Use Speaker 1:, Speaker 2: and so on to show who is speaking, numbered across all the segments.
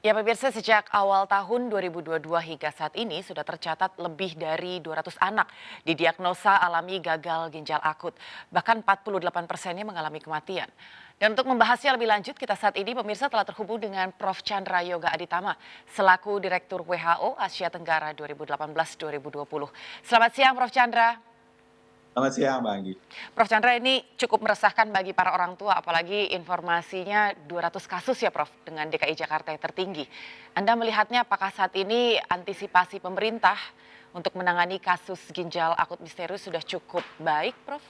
Speaker 1: Ya pemirsa, sejak awal tahun 2022 hingga saat ini sudah tercatat lebih dari 200 anak didiagnosa alami gagal ginjal akut. Bahkan 48%-nya mengalami kematian. Dan untuk membahasnya lebih lanjut, kita saat ini pemirsa telah terhubung dengan Prof. Chandra Yoga Aditama selaku Direktur WHO Asia Tenggara 2018-2020. Selamat siang Prof. Chandra.
Speaker 2: Selamat siang, Mbak Anggi.
Speaker 1: Prof. Chandra, ini cukup meresahkan bagi para orang tua, apalagi informasinya 200 kasus ya Prof, dengan DKI Jakarta yang tertinggi. Anda melihatnya apakah saat ini antisipasi pemerintah untuk menangani kasus ginjal akut misterius sudah cukup baik, Prof?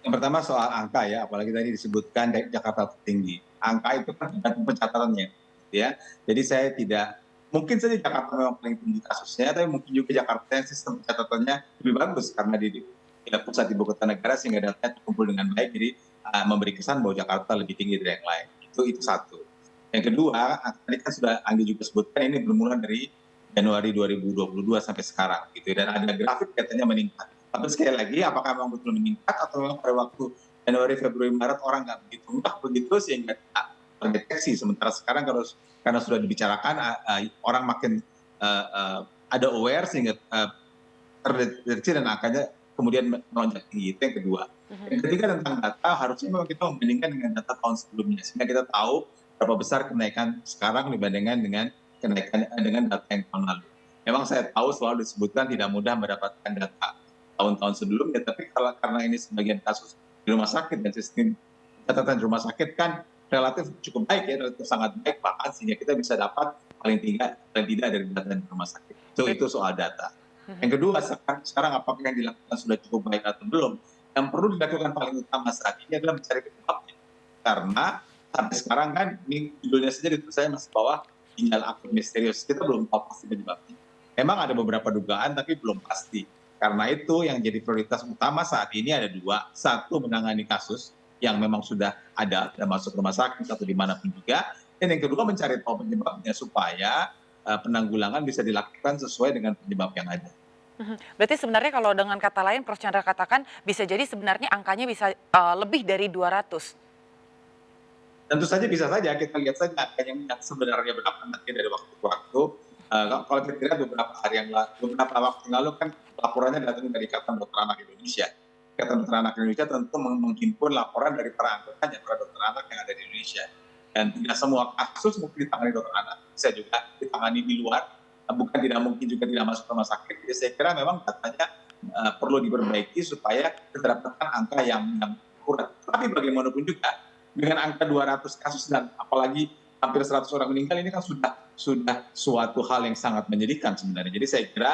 Speaker 2: Yang pertama soal angka ya, apalagi tadi disebutkan Jakarta tertinggi. Angka itu kan tergantung pencatatannya, gitu ya. Jadi saya tidak, mungkin saja Jakarta memang paling tinggi kasusnya, tapi mungkin juga Jakarta yang sistem pencatatannya lebih bagus karena di pusat ibu kota negara sehingga datanya terkumpul dengan baik, jadi memberi kesan bahwa Jakarta lebih tinggi dari yang lain. Itu satu. Yang kedua, tadi kan sudah Anggi juga sebutkan ini bermula dari Januari 2022 sampai sekarang, gitu. Dan ada grafik katanya meningkat. Tapi sekali lagi, apakah memang betul meningkat atau memang pada waktu Januari, Februari, Maret orang nggak begitu mudah begitu sehingga tidak terdeteksi. Sementara sekarang karena sudah dibicarakan, orang makin ada aware sehingga terdeteksi dan angkanya kemudian melonjak tinggi. Itu yang kedua. Yang ketiga tentang data, harusnya memang kita membandingkan dengan data tahun sebelumnya sehingga kita tahu berapa besar kenaikan sekarang dibandingkan dengan kenaikan dengan data yang tahun lalu. Memang saya tahu selalu disebutkan tidak mudah mendapatkan data tahun-tahun sebelumnya, tapi karena ini sebagian kasus di rumah sakit dan sistem catatan di rumah sakit kan relatif cukup baik ya, relatif sangat baik bahkan sehingga kita bisa dapat paling tidak dari data di rumah sakit. Itu soal data. Yang kedua, sekarang apakah yang dilakukan sudah cukup baik atau belum? Yang perlu dilakukan paling utama saat ini adalah mencari penyebabnya. Karena sampai sekarang kan ini judulnya saja ditulis saya masih bawah ginjal akut misterius. Kita belum tahu pasti penyebabnya. Memang ada beberapa dugaan tapi belum pasti. Karena itu yang jadi prioritas utama saat ini ada dua. Satu, menangani kasus yang memang sudah ada dan masuk rumah sakit atau dimanapun juga. Dan yang kedua, mencari tahu penyebabnya supaya penanggulangan bisa dilakukan sesuai dengan penyebab yang ada.
Speaker 1: Berarti sebenarnya kalau dengan kata lain Prof. Chandra katakan bisa jadi sebenarnya angkanya bisa lebih dari 200.
Speaker 2: Tentu saja bisa saja, kita lihat saja angkanya yang sebenarnya berapa nanti dari waktu ke waktu. Kalau kita lihat beberapa waktu yang lalu kan laporannya datang dari Ikatan Dokter Anak Indonesia. Ikatan Dokter Anak Indonesia tentu menghimpun laporan dari para anggotanya, para dokter anak yang ada di Indonesia. Dan tidak semua kasus mungkin ditangani dokter anak, bisa juga ditangani di luar, bukan tidak mungkin juga tidak masuk rumah sakit. Jadi saya kira memang datanya perlu diperbaiki supaya terdapatkan angka yang akurat. Tapi bagaimanapun juga dengan angka 200 kasus dan apalagi hampir 100 orang meninggal ini kan sudah suatu hal yang sangat menyedihkan sebenarnya. Jadi saya kira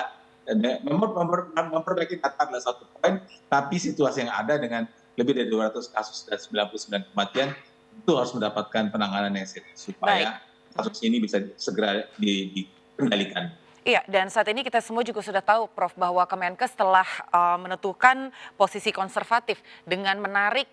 Speaker 2: memperbaiki data adalah satu poin, tapi situasi yang ada dengan lebih dari 200 kasus dan 99 kematian itu harus mendapatkan penanganan yang serius supaya kasus ini bisa segera dikendalikan.
Speaker 1: Iya, dan saat ini kita semua juga sudah tahu, Prof, bahwa Kemenkes telah menentukan posisi konservatif dengan menarik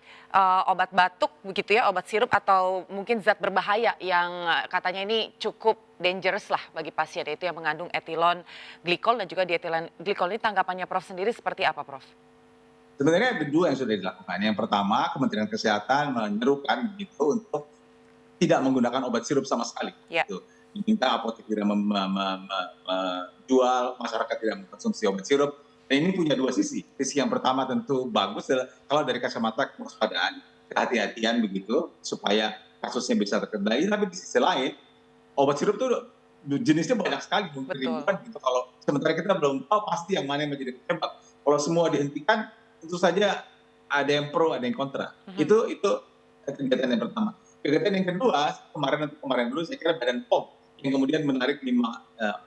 Speaker 1: obat batuk, begitu ya, obat sirup atau mungkin zat berbahaya yang katanya ini cukup dangerous lah bagi pasien, yaitu yang mengandung etilon glikol dan juga dietilen glikol. Ini tanggapannya Prof sendiri seperti apa, Prof?
Speaker 2: Sebenarnya ada dua yang sudah dilakukan. Yang pertama, Kementerian Kesehatan menyerukan gitu untuk tidak menggunakan obat sirup sama sekali.
Speaker 1: Ya.
Speaker 2: Gitu. Diminta apotek tidak menjual, masyarakat tidak mengkonsumsi obat sirup. Dan ini punya dua sisi. Sisi yang pertama tentu bagus adalah kalau dari kacamata kewaspadaan, kehati-hatian begitu, supaya kasusnya bisa terkendali. Tapi di sisi lain, obat sirup itu jenisnya banyak sekali, ribuan gitu. Kalau sementara kita belum tahu pasti yang mana yang menjadi penyebab. Kalau semua dihentikan, tentu saja ada yang pro, ada yang kontra. Itu kegiatan yang pertama. Kegiatan yang kedua, kemarin dulu saya kira Badan POM yang kemudian menarik 5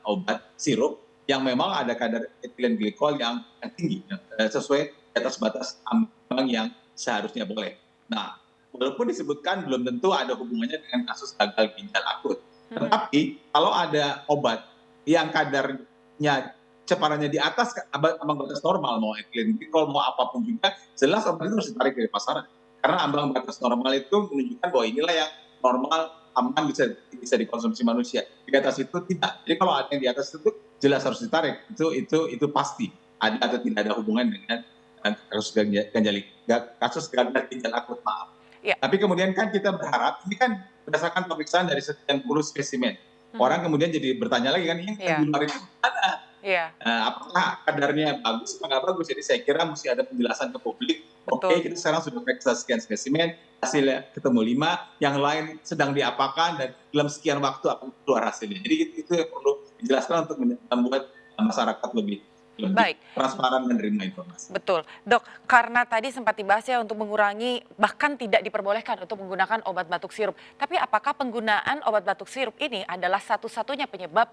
Speaker 2: obat sirup yang memang ada kadar etilen glikol yang tinggi, sesuai di atas batas ambang yang seharusnya boleh. Nah, walaupun disebutkan belum tentu ada hubungannya dengan kasus gagal ginjal akut. Tetapi kalau ada obat yang kadarnya ceparannya di atas ambang batas normal, mau etilen glikol, mau apapun juga, jelas obat itu harus ditarik dari pasaran. Karena ambang batas normal itu menunjukkan bahwa inilah yang normal, aman, bisa dikonsumsi manusia. Di atas itu tidak. Jadi kalau ada yang di atas itu jelas harus ditarik. Itu pasti ada atau tidak ada hubungan dengan kasus gagal ginjal akut, maaf.
Speaker 1: Iya.
Speaker 2: Tapi kemudian kan kita berharap, ini kan berdasarkan pemeriksaan dari sekian puluh spesimen. Orang
Speaker 1: Mhm.
Speaker 2: kemudian jadi bertanya lagi kan, ini yang di
Speaker 1: Iya.
Speaker 2: luar itu mana?
Speaker 1: Iya.
Speaker 2: Apakah kadarnya bagus atau nggak bagus? Jadi saya kira mesti ada penjelasan ke publik. Oke,
Speaker 1: Betul.
Speaker 2: kita sekarang sudah periksa sekian spesimen, hasilnya ketemu 5, yang lain sedang diapakan dan dalam sekian waktu akan keluar hasilnya. Jadi itu yang perlu dijelaskan untuk membuat masyarakat lebih lebih
Speaker 1: Baik.
Speaker 2: transparan menerima informasi.
Speaker 1: Betul. Dok, karena tadi sempat dibahas ya untuk mengurangi bahkan tidak diperbolehkan untuk menggunakan obat batuk sirup. Tapi apakah penggunaan obat batuk sirup ini adalah satu-satunya penyebab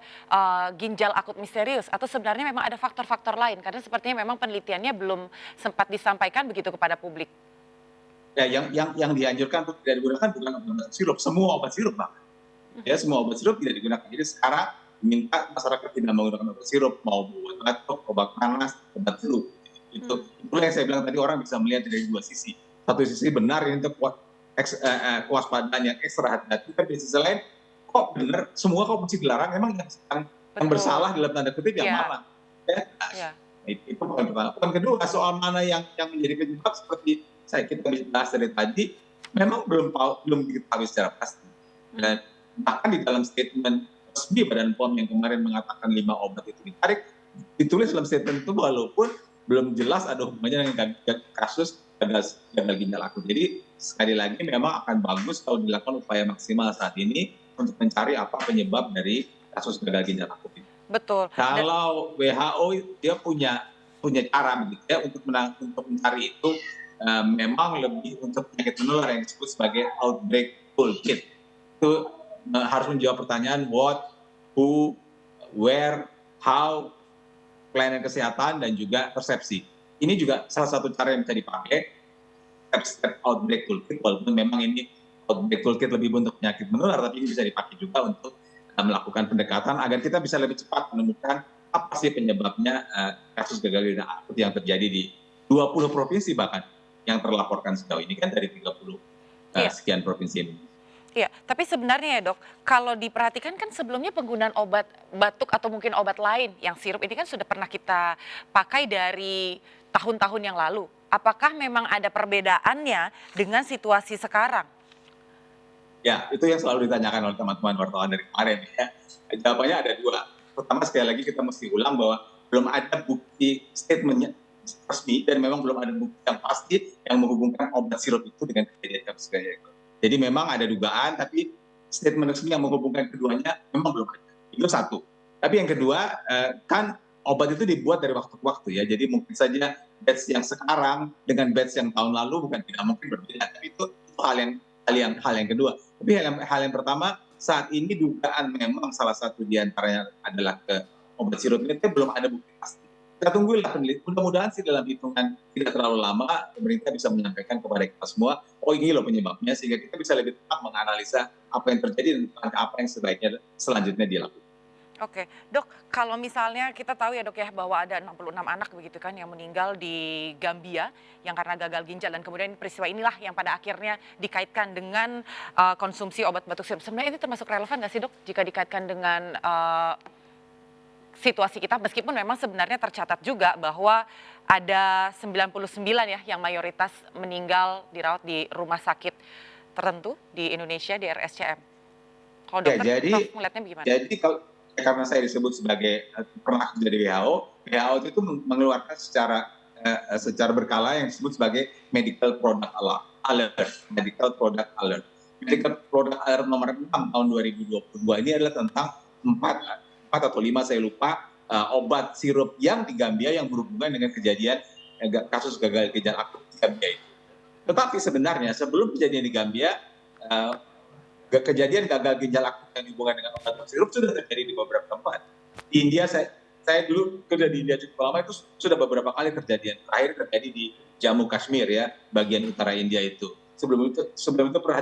Speaker 1: ginjal akut misterius atau sebenarnya memang ada faktor-faktor lain? Karena sepertinya memang penelitiannya belum sempat disampaikan begitu kepada publik.
Speaker 2: Ya, yang dianjurkan untuk tidak digunakan bukan obat sirup, semua obat sirup, Pak. Ya, semua obat sirup tidak digunakan. Jadi sekarang minta masyarakat tidak menggunakan obat sirup, mau obat batuk, obat panas, obat flu. Itulah yang saya bilang tadi, orang bisa melihat dari dua sisi. Satu sisi benar ini untuk kewaspadaan yang ekstra hati-hati, tapi di sisi lain kok benar semua kok mesti dilarang, emang yang bersalah dalam tanda kutip yang
Speaker 1: Iya.
Speaker 2: mana? Ya,
Speaker 1: Iya.
Speaker 2: itu poin pertama. Poin kedua, soal mana yang menjadi penyebab seperti kita bahas dari tadi, memang belum diketahui secara pasti. Dan bahkan di dalam statement resmi Badan POM yang kemarin mengatakan 5 obat itu ditarik, ditulis dalam statement itu walaupun belum jelas ada hubungannya dengan kasus gagal ginjal akut. Jadi sekali lagi memang akan bagus kalau dilakukan upaya maksimal saat ini untuk mencari apa penyebab dari kasus gagal ginjal akut ini.
Speaker 1: Betul.
Speaker 2: Kalau WHO dia punya cara begitu ya untuk mencari itu, memang lebih untuk penyakit menular yang disebut sebagai outbreak toolkit. Itu harus menjawab pertanyaan what, who, where, how, pelayanan kesehatan dan juga persepsi. Ini juga salah satu cara yang bisa dipakai, step outbreak toolkit, walaupun memang ini outbreak toolkit lebih untuk penyakit menular, tapi ini bisa dipakai juga untuk melakukan pendekatan agar kita bisa lebih cepat menemukan apa sih penyebabnya kasus gagal ginjal akut yang terjadi di 20 provinsi bahkan yang terlaporkan sejauh ini kan dari 30
Speaker 1: Iya.
Speaker 2: sekian provinsi ini.
Speaker 1: Iya, tapi sebenarnya ya dok, kalau diperhatikan kan sebelumnya penggunaan obat batuk atau mungkin obat lain yang sirup ini kan sudah pernah kita pakai dari tahun-tahun yang lalu. Apakah memang ada perbedaannya dengan situasi sekarang?
Speaker 2: Ya, itu yang selalu ditanyakan oleh teman-teman wartawan dari kemarin ya. Jawabannya ada dua. Pertama, sekali lagi kita mesti ulang bahwa belum ada bukti statementnya resmi dan memang belum ada bukti yang pasti yang menghubungkan obat sirup itu dengan kejadian kasus gagal itu. Jadi memang ada dugaan, tapi statement resmi yang menghubungkan keduanya memang belum ada. Itu satu. Tapi yang kedua, kan obat itu dibuat dari waktu ke waktu ya. Jadi mungkin saja batch yang sekarang dengan batch yang tahun lalu bukan tidak mungkin berbeda. Tapi itu hal yang kedua. Tapi hal yang pertama, saat ini dugaan memang salah satu diantaranya adalah ke obat sirup ini, tapi belum ada bukti pasti. Kita tunggulah penelitian, mudah-mudahan sih dalam hitungan tidak terlalu lama, pemerintah bisa menyampaikan kepada kita semua, oh ini loh penyebabnya, sehingga kita bisa lebih tepat menganalisa apa yang terjadi dan apa yang selanjutnya dilakukan.
Speaker 1: Oke, dok, kalau misalnya kita tahu ya dok ya bahwa ada 66 anak begitu kan yang meninggal di Gambia yang karena gagal ginjal dan kemudian peristiwa inilah yang pada akhirnya dikaitkan dengan konsumsi obat batuk sirup. Sebenarnya ini termasuk relevan nggak sih dok jika dikaitkan dengan situasi kita meskipun memang sebenarnya tercatat juga bahwa ada 99 ya yang mayoritas meninggal dirawat di rumah sakit tertentu di Indonesia di RSCM. Kalau
Speaker 2: Ya,
Speaker 1: dokter Prof melihatnya bagaimana?
Speaker 2: jadi kalau karena saya disebut sebagai pernah kerja di WHO itu mengeluarkan secara berkala yang disebut sebagai medical product alert. Medical product alert. Medical product alert nomor 6 tahun 2022 ini adalah tentang 4 atau 5 saya lupa obat sirup yang di Gambia yang berhubungan dengan kejadian kasus gagal ginjal akut di Gambia itu. Tetapi sebenarnya sebelum kejadian di Gambia, kejadian gagal ginjal akut yang dihubungkan dengan obat sirup sudah terjadi di beberapa tempat. Di India, saya dulu kerja di India cukup lama, itu sudah beberapa kali kejadian. Terakhir terjadi di Jammu Kashmir ya, bagian utara India itu. Sebelum itu pernah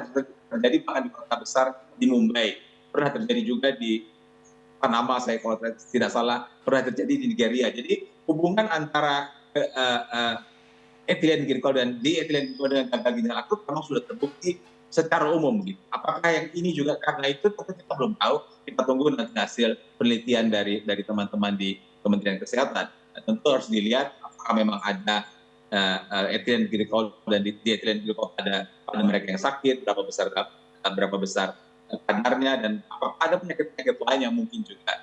Speaker 2: terjadi bahkan di kota besar di Mumbai. Pernah terjadi juga di Panama, saya kalau tidak salah, pernah terjadi di Nigeria. Jadi hubungan antara etilen glikol dan dietilen glikol dengan gagal ginjal akut memang sudah terbukti secara umum gitu. Apakah yang ini juga karena itu tentu kita belum tahu. Kita tunggu nanti hasil penelitian dari teman-teman di Kementerian Kesehatan. Tentu harus dilihat apakah memang ada ethylene glycol dan diethylene glycol pada mereka yang sakit, berapa besar kadarnya, dan apakah ada penyakit-penyakit lain yang mungkin juga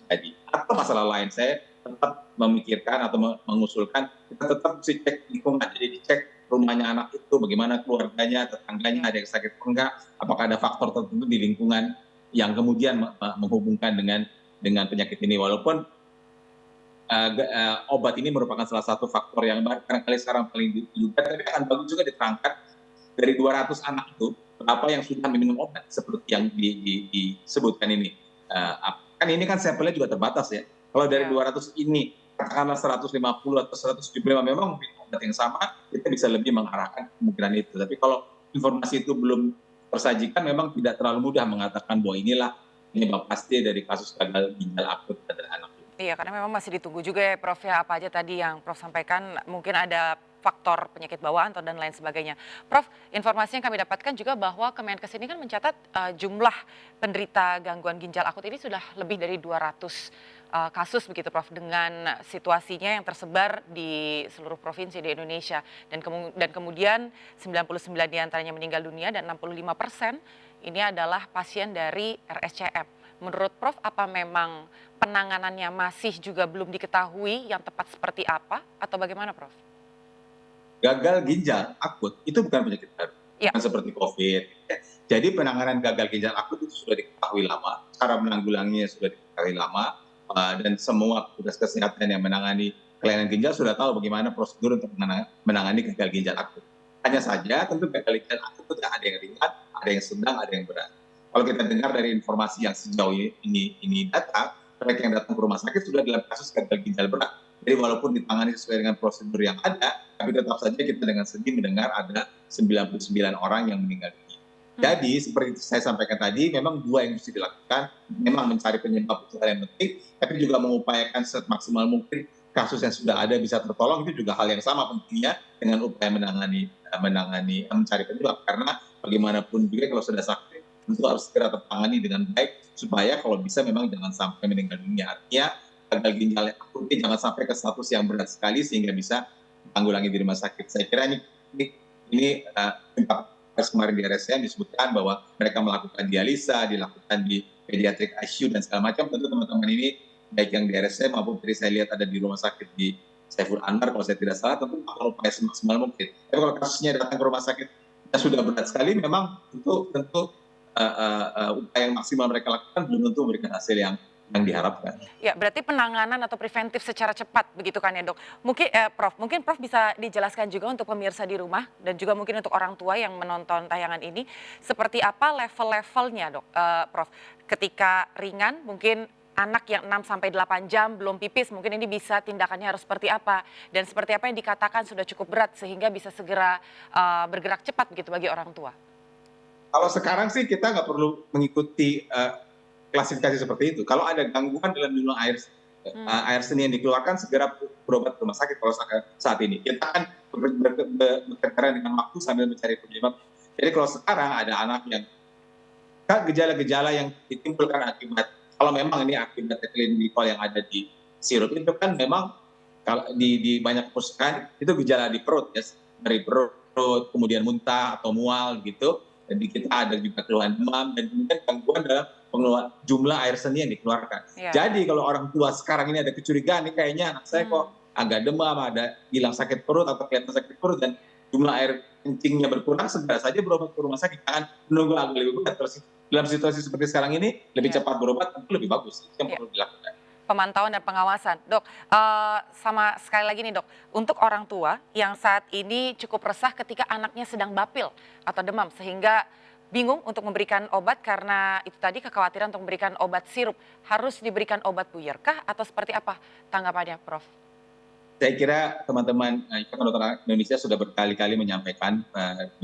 Speaker 2: terjadi atau masalah lain. Saya tetap memikirkan atau mengusulkan kita tetap mesti cek lingkungan, jadi dicek rumahnya anak itu bagaimana, keluarganya, tetangganya, ada yang sakit atau enggak, apakah ada faktor tertentu di lingkungan yang kemudian menghubungkan dengan penyakit ini. Walaupun obat ini merupakan salah satu faktor yang barangkali sekarang paling juga, tapi akan bagus juga diterangkan dari 200 anak itu berapa yang sudah minum obat seperti yang disebutkan ini. Kan ini kan sampelnya juga terbatas ya. Kalau dari 200 ini katakanlah 150 atau 175 memang mungkin obat yang sama, kita bisa lebih mengarahkan kemungkinan itu. Tapi kalau informasi itu belum tersajikan, memang tidak terlalu mudah mengatakan bahwa inilah penyebab pasti dari kasus gagal ginjal akut pada anak.
Speaker 1: Iya, karena memang masih ditunggu juga ya Prof ya, apa aja tadi yang Prof sampaikan, mungkin ada faktor penyakit bawaan atau dan lain sebagainya. Prof, informasi yang kami dapatkan juga bahwa Kemenkes ini kan mencatat jumlah penderita gangguan ginjal akut ini sudah lebih dari 200 kasus begitu Prof, dengan situasinya yang tersebar di seluruh provinsi di Indonesia, dan kemudian 99 diantaranya meninggal dunia dan 65% ini adalah pasien dari RSCM. Menurut Prof, apa memang penanganannya masih juga belum diketahui yang tepat seperti apa atau bagaimana Prof?
Speaker 2: Gagal ginjal akut itu bukan penyakit baru,
Speaker 1: Ya.
Speaker 2: bukan seperti COVID. Jadi penanganan gagal ginjal akut itu sudah diketahui lama, cara menanggulanginya sudah diketahui lama, dan semua petugas kesehatan yang menangani kelainan ginjal sudah tahu bagaimana prosedur untuk menangani gagal ginjal akut. Hanya saja tentu gagal ginjal akut itu ada yang ringan, ada yang sedang, ada yang berat. Kalau kita dengar dari informasi yang sejauh ini datang, mereka yang datang ke rumah sakit sudah dalam kasus gagal ginjal berat. Jadi walaupun ditangani sesuai dengan prosedur yang ada, tapi tetap saja kita dengan sedih mendengar ada 99 orang yang meninggal dunia. Jadi seperti saya sampaikan tadi, memang dua yang mesti dilakukan, memang mencari penyebab itu hal yang penting, tapi juga mengupayakan semaksimal mungkin kasus yang sudah ada bisa tertolong, itu juga hal yang sama pentingnya dengan upaya mencari penyebab. Karena bagaimanapun juga kalau sudah sakit, tentu harus segera tertangani dengan baik, supaya kalau bisa memang jangan sampai meninggal dunia. Artinya gagal ginjal akut jangan sampai ke status yang berat sekali sehingga bisa tanggulangi di rumah sakit. Saya kira ini kemarin di RSCM disebutkan bahwa mereka melakukan dialisa, dilakukan di pediatric ICU dan segala macam. Tentu teman-teman ini baik yang di RSCM maupun tadi saya lihat ada di rumah sakit di Saiful Anwar kalau saya tidak salah, tentu akan upaya semaksimal mungkin. Tapi kalau kasusnya datang ke rumah sakit yang sudah berat sekali, memang tentu upaya yang maksimal mereka lakukan belum tentu memberikan hasil yang diharapkan.
Speaker 1: Ya, berarti penanganan atau preventif secara cepat begitu kan ya Dok. Mungkin Prof bisa dijelaskan juga untuk pemirsa di rumah dan juga mungkin untuk orang tua yang menonton tayangan ini, seperti apa level-levelnya Dok, Prof. Ketika ringan mungkin anak yang 6-8 jam belum pipis, mungkin ini bisa tindakannya harus seperti apa, dan seperti apa yang dikatakan sudah cukup berat sehingga bisa segera bergerak cepat begitu bagi orang tua.
Speaker 2: Kalau sekarang sih kita nggak perlu mengikuti klasifikasi seperti itu. Kalau ada gangguan dalam minum air seni yang dikeluarkan, segera berobat ke rumah sakit. Kalau saat ini kita kan bekerja dengan waktu sambil mencari penyebab. Jadi kalau sekarang ada anak yang gejala-gejala yang ditimbulkan akibat, kalau memang ini akibat ethylene glycol yang ada di sirup itu kan memang kalau di banyak perusahaan itu gejala di perut ya, dari perut kemudian muntah atau mual gitu. Jadi kita ada juga keluhan demam dan kemudian gangguan dalam jumlah air seni yang dikeluarkan. Ya. Jadi kalau orang tua sekarang ini ada kecurigaan, nih kayaknya anak saya kok agak demam, ada hilang sakit perut atau kelihatan sakit perut dan jumlah air kencingnya berkurang, segera saja berobat ke rumah sakit. Jangan menunggu agak lebih berat. Terus dalam situasi seperti sekarang ini lebih cepat berobat tentu lebih bagus. Itu yang perlu dilakukan.
Speaker 1: Pemantauan dan pengawasan. Dok, sama sekali lagi nih Dok, untuk orang tua yang saat ini cukup resah ketika anaknya sedang bapil atau demam sehingga bingung untuk memberikan obat karena itu tadi kekhawatiran untuk memberikan obat sirup, harus diberikan obat buyar kah atau seperti apa tanggapannya Prof?
Speaker 2: Saya kira teman-teman Ikatan Dokter Indonesia sudah berkali-kali menyampaikan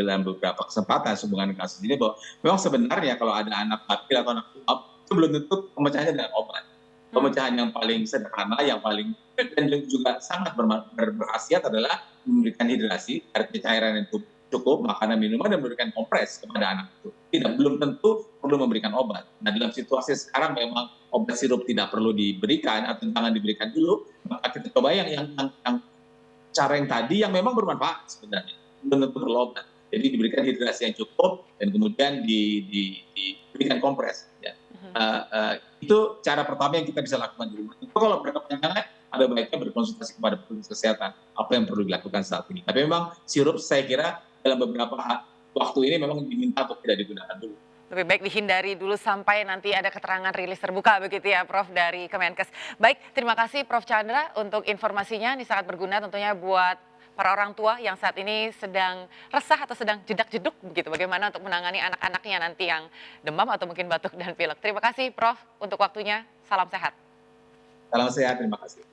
Speaker 2: dalam beberapa kesempatan sehubungan dengan kasus ini bahwa memang sebenarnya kalau ada anak bapil atau anak demam itu belum tentu pemecahannya dengan obat. Pemecahan yang paling sederhana, yang paling dan juga sangat berkhasiat adalah memberikan hidrasi, cairan yang cukup, makanan, minuman, dan memberikan kompres kepada anak itu. Belum tentu perlu memberikan obat. Nah, dalam situasi sekarang memang obat sirup tidak perlu diberikan atau jangan diberikan dulu, maka kita coba yang cara yang tadi yang memang bermanfaat sebenarnya, belum tentu perlu obat. Jadi diberikan hidrasi yang cukup dan kemudian diberikan kompres. Ya. Itu cara pertama yang kita bisa lakukan di rumah. Itu kalau berkepanjangan, ada baiknya berkonsultasi kepada petugas kesehatan apa yang perlu dilakukan saat ini. Tapi memang sirup saya kira dalam beberapa waktu ini memang diminta untuk tidak digunakan dulu.
Speaker 1: Lebih baik dihindari dulu sampai nanti ada keterangan rilis terbuka begitu ya Prof dari Kemenkes. Baik, terima kasih Prof Chandra untuk informasinya. Ini sangat berguna tentunya buat para orang tua yang saat ini sedang resah atau sedang jedak-jeduk begitu. Bagaimana untuk menangani anak-anaknya nanti yang demam atau mungkin batuk dan pilek. Terima kasih Prof untuk waktunya. Salam sehat.
Speaker 2: Salam sehat, terima kasih.